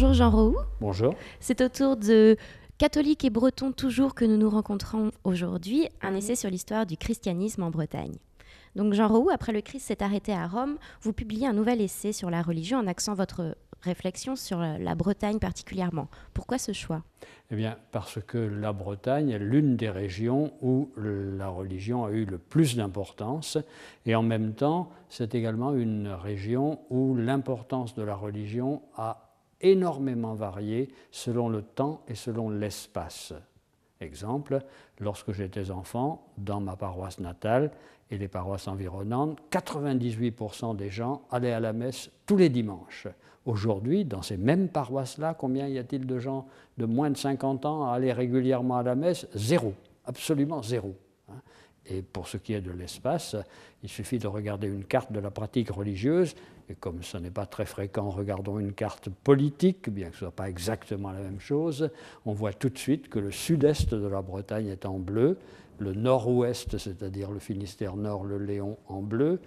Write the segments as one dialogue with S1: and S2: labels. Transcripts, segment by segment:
S1: Bonjour Jean Roux.
S2: Bonjour.
S1: C'est au tour de Catholiques et Bretons toujours que nous nous rencontrons aujourd'hui, un essai sur l'histoire du christianisme en Bretagne. Donc Jean Roux, après le Christ s'est arrêté à Rome, vous publiez un nouvel essai sur la religion en axant votre réflexion sur la Bretagne particulièrement. Pourquoi ce choix ?
S2: Eh bien, parce que la Bretagne est l'une des régions où la religion a eu le plus d'importance, et en même temps, c'est également une région où l'importance de la religion a énormément varié selon le temps et selon l'espace. Exemple, lorsque j'étais enfant, dans ma paroisse natale et les paroisses environnantes, 98% des gens allaient à la messe tous les dimanches. Aujourd'hui, dans ces mêmes paroisses-là, combien y a-t-il de gens de moins de 50 ans à aller régulièrement à la messe? Zéro, absolument zéro. Et pour ce qui est de l'espace, il suffit de regarder une carte de la pratique religieuse, et comme ce n'est pas très fréquent, regardons une carte politique, bien que ce ne soit pas exactement la même chose, on voit tout de suite que le sud-est de la Bretagne est en bleu, le nord-ouest, c'est-à-dire le Finistère Nord, le Léon en bleu,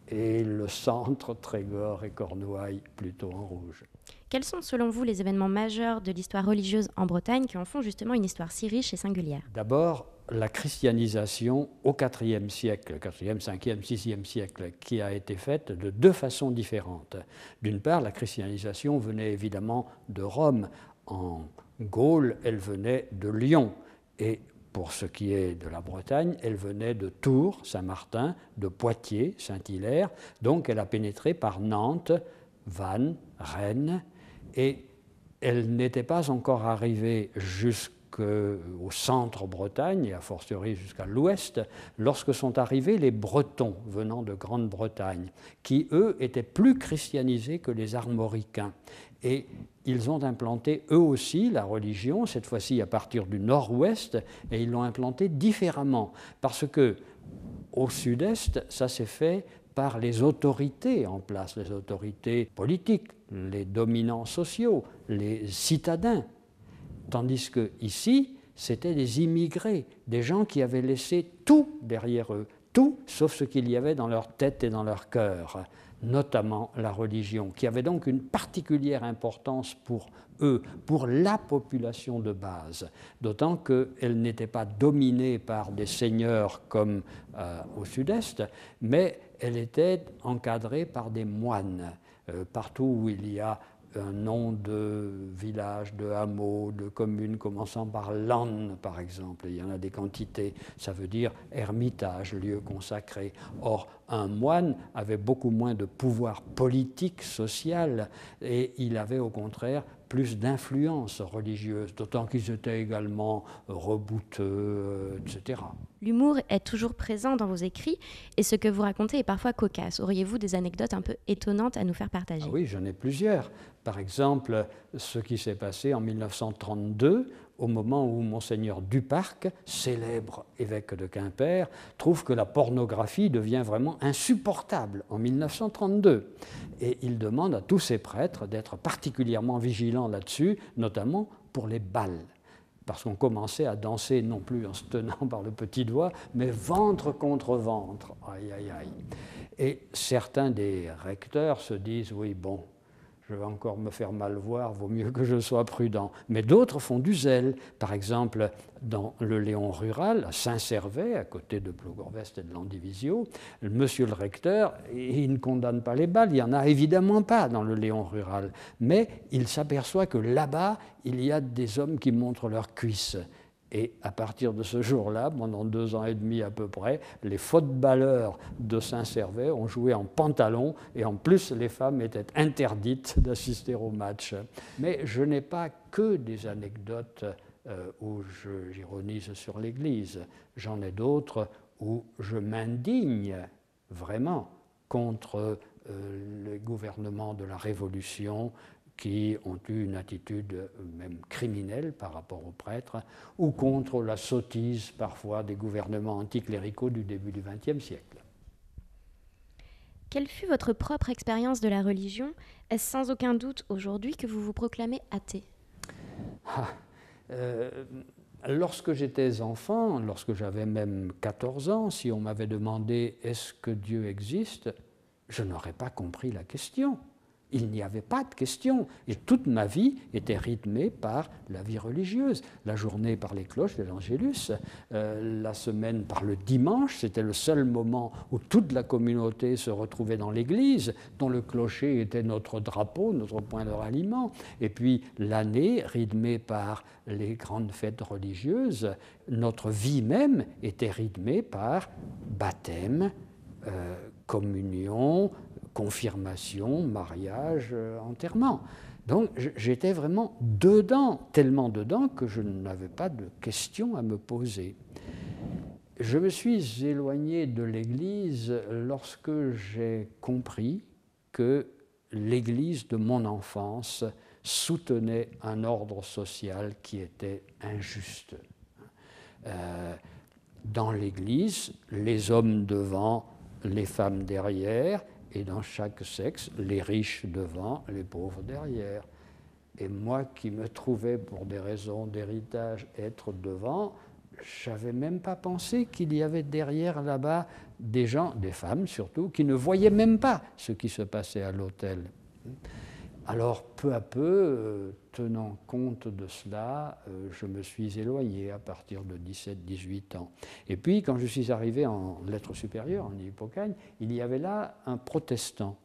S2: et le centre, Trégor et Cornouailles, plutôt en rouge.
S1: Quels sont selon vous les événements majeurs de l'histoire religieuse en Bretagne qui en font justement une histoire si riche et singulière ?
S2: D'abord, la christianisation au IVe siècle, 4e, 5e, 6e siècle, qui a été faite de deux façons différentes. D'une part, la christianisation venait évidemment de Rome. En Gaule, elle venait de Lyon. Et pour ce qui est de la Bretagne, elle venait de Tours, Saint-Martin, de Poitiers, Saint-Hilaire. Donc elle a pénétré par Nantes, Vannes, Rennes, et elle n'était pas encore arrivée jusqu'au centre-Bretagne, et a fortiori jusqu'à l'ouest, lorsque sont arrivés les Bretons venant de Grande-Bretagne, qui, eux, étaient plus christianisés que les Armoricains. Et ils ont implanté eux aussi la religion, cette fois-ci à partir du nord-ouest, et ils l'ont implantée différemment, parce que au sud-est, ça s'est fait par les autorités en place, les autorités politiques, les dominants sociaux, les citadins. Tandis qu'ici, c'était des immigrés, des gens qui avaient laissé tout derrière eux, tout sauf ce qu'il y avait dans leur tête et dans leur cœur, notamment la religion, qui avait donc une particulière importance pour eux, pour la population de base, d'autant qu'elle n'était pas dominée par des seigneurs comme au sud-est, mais elle était encadrée par des moines. Partout où il y a un nom de village, de hameau, de commune commençant par Lannes, par exemple. Il y en a des quantités. Ça veut dire ermitage, lieu consacré. Or, un moine avait beaucoup moins de pouvoir politique, social, et il avait au contraire plus d'influence religieuse, d'autant qu'ils étaient également rebouteux, etc.
S1: L'humour est toujours présent dans vos écrits et ce que vous racontez est parfois cocasse. Auriez-vous des anecdotes un peu étonnantes à nous faire partager ?
S2: Ah oui, j'en ai plusieurs. Par exemple, ce qui s'est passé en 1932, au moment où Monseigneur Duparc, célèbre évêque de Quimper, trouve que la pornographie devient vraiment insupportable en 1932. Et il demande à tous ses prêtres d'être particulièrement vigilants là-dessus, notamment pour les bals. Parce qu'on commençait à danser non plus en se tenant par le petit doigt, mais ventre contre ventre. Aïe, aïe, aïe. Et certains des recteurs se disent, oui, bon, je vais encore me faire mal voir, vaut mieux que je sois prudent. Mais d'autres font du zèle. Par exemple, dans le Léon rural, à Saint-Servais, à côté de Plougorvest et de Landivisio, monsieur le recteur, il ne condamne pas les balles, il n'y en a évidemment pas dans le Léon rural. Mais il s'aperçoit que là-bas, il y a des hommes qui montrent leurs cuisses. Et à partir de ce jour-là, pendant 2 ans et demi à peu près, les footballeurs de Saint-Servais ont joué en pantalon et en plus les femmes étaient interdites d'assister au match. Mais je n'ai pas que des anecdotes où j'ironise sur l'Église. J'en ai d'autres où je m'indigne vraiment contre le gouvernement de la Révolution, qui ont eu une attitude même criminelle par rapport aux prêtres, ou contre la sottise parfois des gouvernements anticléricaux du début du XXe siècle.
S1: Quelle fut votre propre expérience de la religion ? Est-ce sans aucun doute aujourd'hui que vous vous proclamez athée ?
S2: Lorsque j'étais enfant, lorsque j'avais même 14 ans, si on m'avait demandé « est-ce que Dieu existe ?», je n'aurais pas compris la question. Il n'y avait pas de question. Et toute ma vie était rythmée par la vie religieuse. La journée par les cloches de l'Angélus, la semaine par le dimanche, c'était le seul moment où toute la communauté se retrouvait dans l'église, dont le clocher était notre drapeau, notre point de ralliement. Et puis l'année, rythmée par les grandes fêtes religieuses, notre vie même était rythmée par baptême, communion, confirmation, mariage, enterrement. Donc j'étais vraiment dedans, tellement dedans que je n'avais pas de questions à me poser. Je me suis éloigné de l'Église lorsque j'ai compris que l'Église de mon enfance soutenait un ordre social qui était injuste. Dans l'Église, les hommes devant, les femmes derrière, et dans chaque sexe, les riches devant, les pauvres derrière. Et moi qui me trouvais, pour des raisons d'héritage, être devant, je n'avais même pas pensé qu'il y avait derrière là-bas des gens, des femmes surtout, qui ne voyaient même pas ce qui se passait à l'autel. Alors, peu à peu, tenant compte de cela, je me suis éloigné à partir de 17-18 ans. Et puis, quand je suis arrivé en lettres supérieures, en Hippocagne, il y avait là un protestant.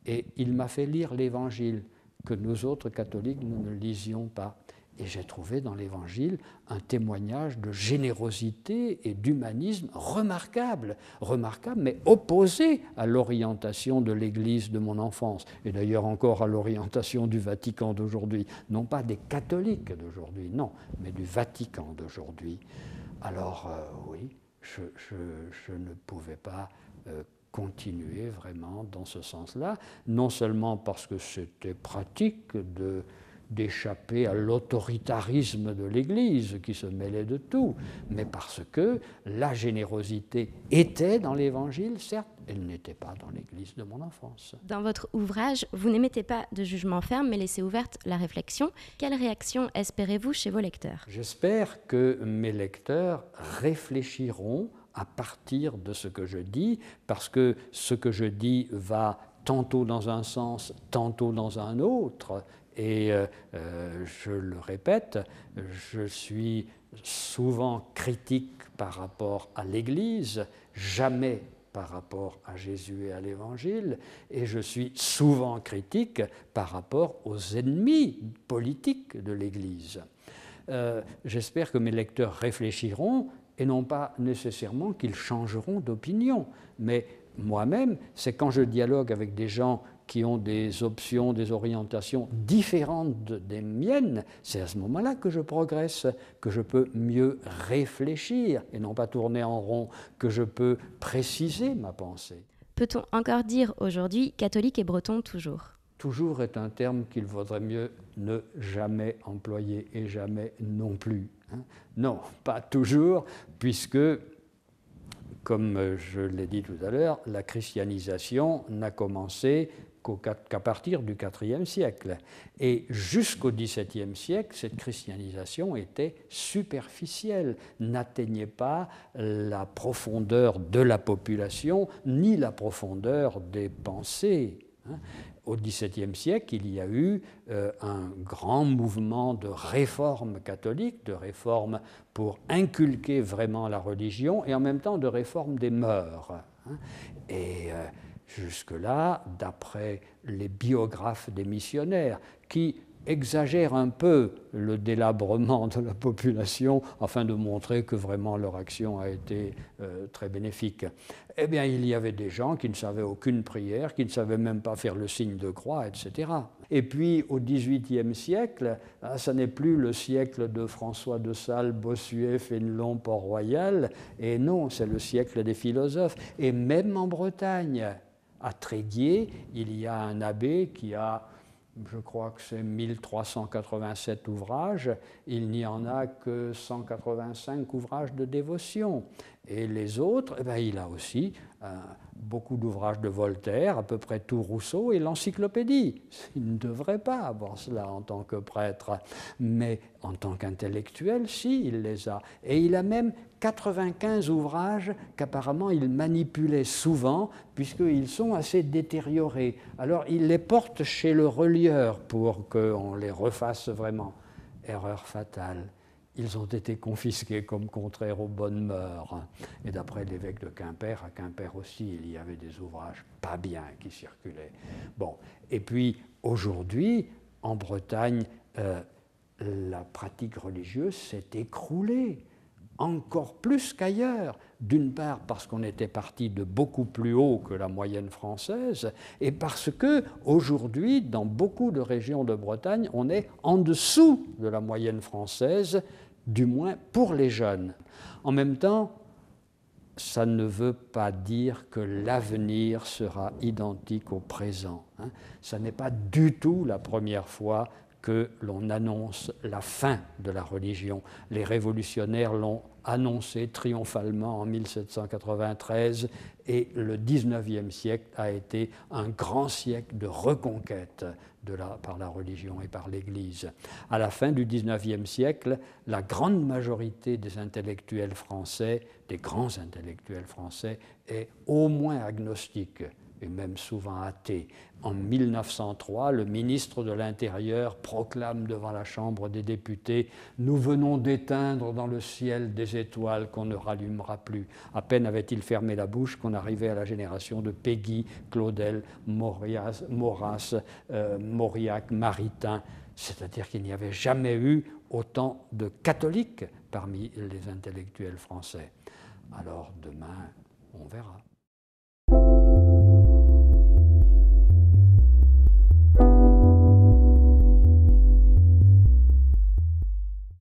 S2: Et il m'a fait lire l'Évangile, que nous autres catholiques, nous ne lisions pas. Et j'ai trouvé dans l'Évangile un témoignage de générosité et d'humanisme remarquable, mais opposé à l'orientation de l'Église de mon enfance, et d'ailleurs encore à l'orientation du Vatican d'aujourd'hui. Non pas des catholiques d'aujourd'hui, non, mais du Vatican d'aujourd'hui. Alors oui, je ne pouvais pas continuer vraiment dans ce sens-là, non seulement parce que c'était pratique d'échapper à l'autoritarisme de l'Église qui se mêlait de tout, mais parce que la générosité était dans l'Évangile, certes, elle n'était pas dans l'Église de mon enfance.
S1: Dans votre ouvrage, vous n'émettez pas de jugement ferme, mais laissez ouverte la réflexion. Quelle réaction espérez-vous chez vos lecteurs ?
S2: J'espère que mes lecteurs réfléchiront à partir de ce que je dis, parce que ce que je dis va tantôt dans un sens, tantôt dans un autre. Et je le répète, je suis souvent critique par rapport à l'Église, jamais par rapport à Jésus et à l'Évangile, et je suis souvent critique par rapport aux ennemis politiques de l'Église. J'espère que mes lecteurs réfléchiront, et non pas nécessairement qu'ils changeront d'opinion, mais moi-même, c'est quand je dialogue avec des gens qui ont des options, des orientations différentes des miennes, c'est à ce moment-là que je progresse, que je peux mieux réfléchir et non pas tourner en rond, que je peux préciser ma pensée.
S1: Peut-on encore dire aujourd'hui catholique et breton toujours ?
S2: Toujours est un terme qu'il vaudrait mieux ne jamais employer et jamais non plus. Non, pas toujours, puisque, comme je l'ai dit tout à l'heure, la christianisation n'a commencé qu'à partir du IVe siècle. Et jusqu'au XVIIe siècle, cette christianisation était superficielle, n'atteignait pas la profondeur de la population, ni la profondeur des pensées. Au XVIIe siècle, il y a eu un grand mouvement de réforme catholique, de réforme pour inculquer vraiment la religion et en même temps de réforme des mœurs. Et jusque-là, d'après les biographes des missionnaires, qui exagèrent un peu le délabrement de la population afin de montrer que vraiment leur action a été très bénéfique. Eh bien, il y avait des gens qui ne savaient aucune prière, qui ne savaient même pas faire le signe de croix, etc. Et puis, au XVIIIe siècle, ça n'est plus le siècle de François de Sales, Bossuet, Fénelon, Port-Royal, et non, c'est le siècle des philosophes. Et même en Bretagne, à Tréguier, il y a un abbé qui a, je crois que c'est 1387 ouvrages, il n'y en a que 185 ouvrages de dévotion. Et les autres, eh bien, il a aussi beaucoup d'ouvrages de Voltaire, à peu près tout Rousseau et l'encyclopédie. Il ne devrait pas avoir cela en tant que prêtre, mais en tant qu'intellectuel, si, il les a. Et il a même 95 ouvrages qu'apparemment il manipulait souvent, puisqu'ils sont assez détériorés. Alors il les porte chez le relieur pour qu'on les refasse vraiment. Erreur fatale. Ils ont été confisqués comme contraires aux bonnes mœurs. Et d'après l'évêque de Quimper, à Quimper aussi, il y avait des ouvrages pas bien qui circulaient. Bon, et puis aujourd'hui, en Bretagne, la pratique religieuse s'est écroulée, encore plus qu'ailleurs. D'une part parce qu'on était parti de beaucoup plus haut que la moyenne française, et parce que aujourd'hui, dans beaucoup de régions de Bretagne, on est en dessous de la moyenne française, du moins pour les jeunes. En même temps, ça ne veut pas dire que l'avenir sera identique au présent. Ça n'est pas du tout la première fois que l'on annonce la fin de la religion. Les révolutionnaires l'ont annoncé triomphalement en 1793 et le XIXe siècle a été un grand siècle de reconquête par la religion et par l'Église. À la fin du XIXe siècle, la grande majorité des intellectuels français, des grands intellectuels français, est au moins agnostique et même souvent athée. En 1903, le ministre de l'Intérieur proclame devant la Chambre des députés « Nous venons d'éteindre dans le ciel des étoiles qu'on ne rallumera plus ». À peine avait-il fermé la bouche qu'on arrivait à la génération de Péguy, Claudel, Maurras, Mauriac, Maritain. C'est-à-dire qu'il n'y avait jamais eu autant de catholiques parmi les intellectuels français. Alors demain, on verra.